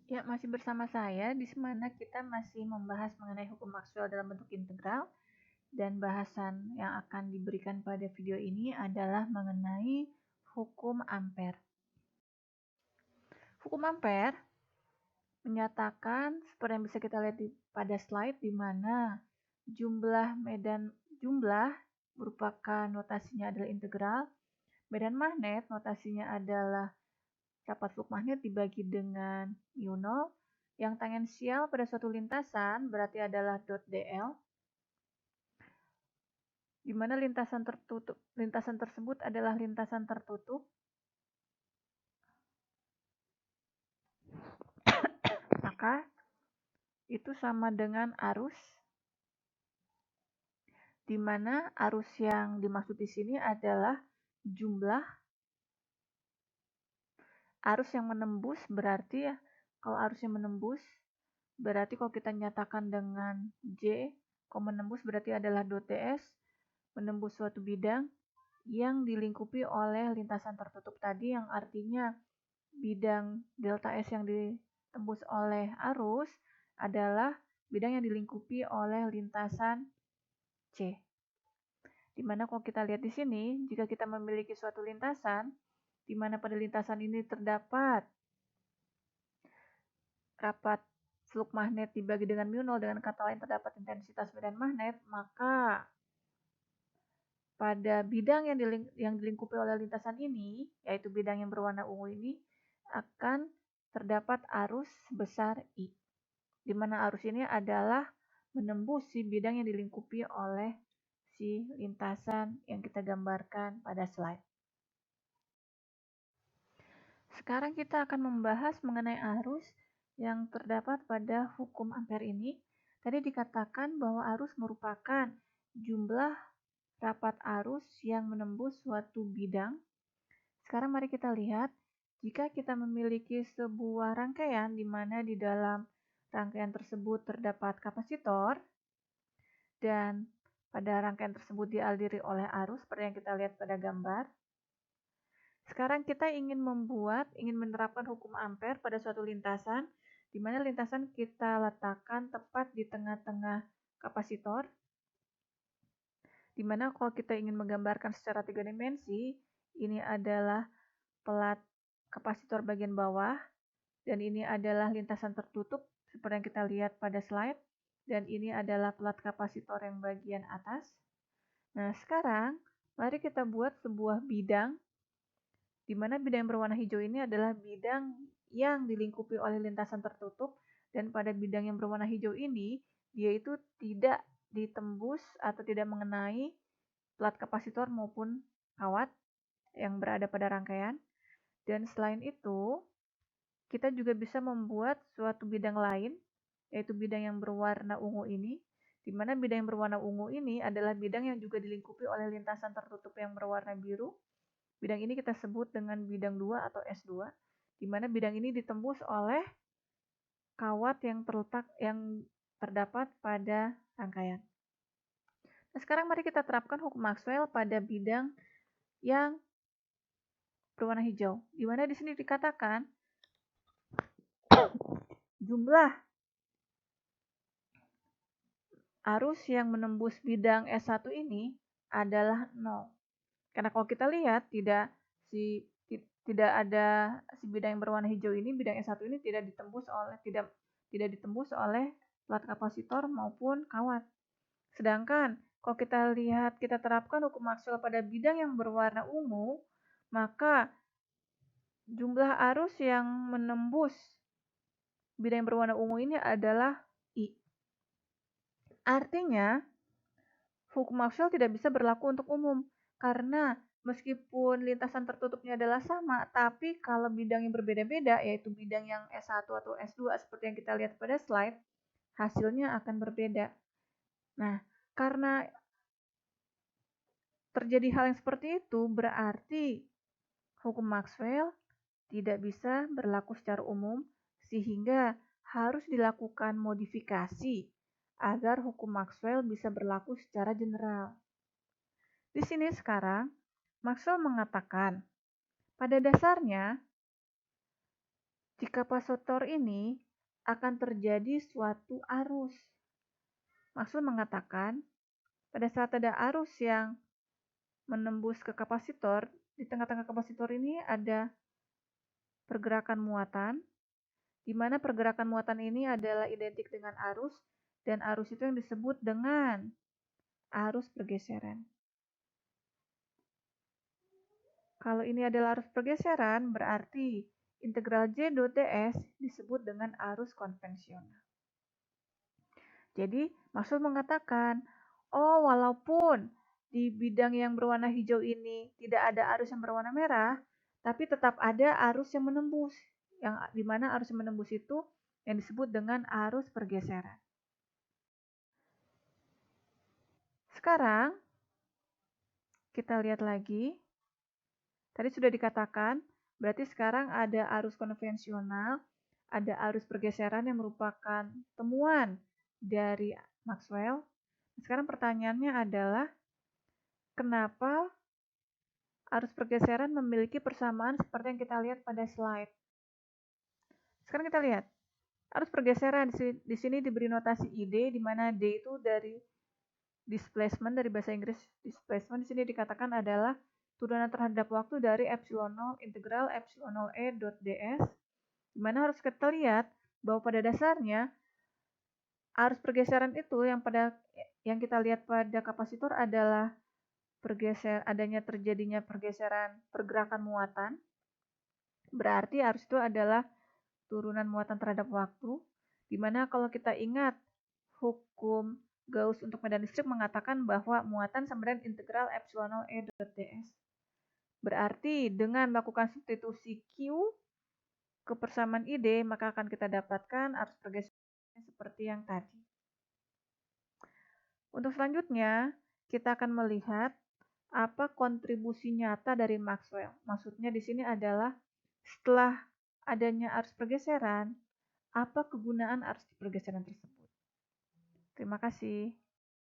Ya, masih bersama saya, di mana kita masih membahas mengenai hukum Maxwell dalam bentuk integral, dan bahasan yang akan diberikan pada video ini adalah mengenai hukum Ampere. Hukum Ampere menyatakan, seperti yang bisa kita lihat pada slide, di mana jumlah merupakan notasinya adalah integral, medan magnet notasinya adalah rapat fluk magnet dibagi dengan mu0, yang tangensial pada suatu lintasan berarti adalah dot dl, di mana lintasan tersebut adalah lintasan tertutup, maka itu sama dengan arus, di mana arus yang dimaksud di sini adalah jumlah arus yang menembus. Berarti ya, kalau arus yang menembus berarti kalau kita nyatakan dengan J, kalau menembus berarti adalah dot ds, menembus suatu bidang yang dilingkupi oleh lintasan tertutup tadi, yang artinya bidang delta S yang ditembus oleh arus adalah bidang yang dilingkupi oleh lintasan C. Dimana kalau kita lihat di sini, jika kita memiliki suatu lintasan, di mana pada lintasan ini terdapat rapat fluk magnet dibagi dengan mu0, dengan kata lain terdapat intensitas medan magnet, maka pada bidang yang dilingkupi oleh lintasan ini, yaitu bidang yang berwarna ungu ini, akan terdapat arus sebesar I, di mana arus ini adalah menembus si bidang yang dilingkupi oleh si lintasan yang kita gambarkan pada slide. Sekarang kita akan membahas mengenai arus yang terdapat pada hukum Ampere ini. Tadi dikatakan bahwa arus merupakan jumlah rapat arus yang menembus suatu bidang. Sekarang mari kita lihat, jika kita memiliki sebuah rangkaian di mana di dalam rangkaian tersebut terdapat kapasitor, dan pada rangkaian tersebut dialiri oleh arus seperti yang kita lihat pada gambar. Sekarang kita ingin menerapkan hukum Ampere pada suatu lintasan, di mana lintasan kita letakkan tepat di tengah-tengah kapasitor, di mana kalau kita ingin menggambarkan secara 3 dimensi, ini adalah pelat kapasitor bagian bawah, dan ini adalah lintasan tertutup seperti yang kita lihat pada slide, dan ini adalah pelat kapasitor yang bagian atas. Nah, sekarang mari kita buat sebuah bidang, di mana bidang yang berwarna hijau ini adalah bidang yang dilingkupi oleh lintasan tertutup, dan pada bidang yang berwarna hijau ini, dia itu tidak ditembus atau tidak mengenai pelat kapasitor maupun kawat yang berada pada rangkaian. Dan selain itu, kita juga bisa membuat suatu bidang lain, yaitu bidang yang berwarna ungu ini, di mana bidang yang berwarna ungu ini adalah bidang yang juga dilingkupi oleh lintasan tertutup yang berwarna biru. Bidang ini kita sebut dengan bidang 2 atau S2, di mana bidang ini ditembus oleh kawat yang terdapat pada rangkaian. Nah, sekarang mari kita terapkan hukum Maxwell pada bidang yang berwarna hijau, di mana di sini dikatakan jumlah arus yang menembus bidang S1 ini adalah 0. Karena kalau kita lihat tidak ada si bidang yang berwarna hijau ini, bidang S1 ini tidak ditembus oleh pelat kapasitor maupun kawat. Sedangkan kalau kita lihat, kita terapkan hukum Maxwell pada bidang yang berwarna ungu, maka jumlah arus yang menembus bidang yang berwarna ungu ini adalah I. Artinya, hukum Maxwell tidak bisa berlaku untuk umum, karena meskipun lintasan tertutupnya adalah sama, tapi kalau bidang yang berbeda-beda, yaitu bidang yang S1 atau S2 seperti yang kita lihat pada slide, hasilnya akan berbeda. Nah, karena terjadi hal yang seperti itu, berarti hukum Maxwell tidak bisa berlaku secara umum, sehingga harus dilakukan modifikasi agar hukum Maxwell bisa berlaku secara general. Di sini sekarang, Maxwell mengatakan, pada dasarnya, Di kapasitor ini akan terjadi suatu arus. Maxwell mengatakan, pada saat ada arus yang menembus ke kapasitor, di tengah-tengah kapasitor ini ada pergerakan muatan, di mana pergerakan muatan ini adalah identik dengan arus, dan arus itu yang disebut dengan arus pergeseran. Kalau ini adalah arus pergeseran, berarti integral J ds disebut dengan arus konvensional. Jadi, Maxwell mengatakan, oh walaupun di bidang yang berwarna hijau ini tidak ada arus yang berwarna merah, tapi tetap ada arus yang menembus. Yang dimana arus yang menembus itu yang disebut dengan arus pergeseran. Sekarang, kita lihat lagi. Tadi sudah dikatakan, berarti sekarang ada arus konvensional, ada arus pergeseran yang merupakan temuan dari Maxwell. Sekarang pertanyaannya adalah, kenapa arus pergeseran memiliki persamaan seperti yang kita lihat pada slide? Sekarang kita lihat, arus pergeseran di sini diberi notasi ID, di mana D itu dari displacement, dari bahasa Inggris displacement, di sini dikatakan adalah turunan terhadap waktu dari epsilon 0 integral epsilon 0 E dot ds, di mana harus kita lihat bahwa pada dasarnya arus pergeseran itu yang kita lihat pada kapasitor adalah adanya terjadinya pergeseran pergerakan muatan. Berarti arus itu adalah turunan muatan terhadap waktu, di mana kalau kita ingat hukum Gauss untuk medan listrik mengatakan bahwa muatan sama dengan integral epsilon 0 E dot ds. Berarti dengan melakukan substitusi Q ke persamaan ID, maka akan kita dapatkan arus pergeseran seperti yang tadi. Untuk selanjutnya, kita akan melihat apa kontribusi nyata dari Maxwell. Maksudnya di sini adalah setelah adanya arus pergeseran, apa kegunaan arus pergeseran tersebut. Terima kasih.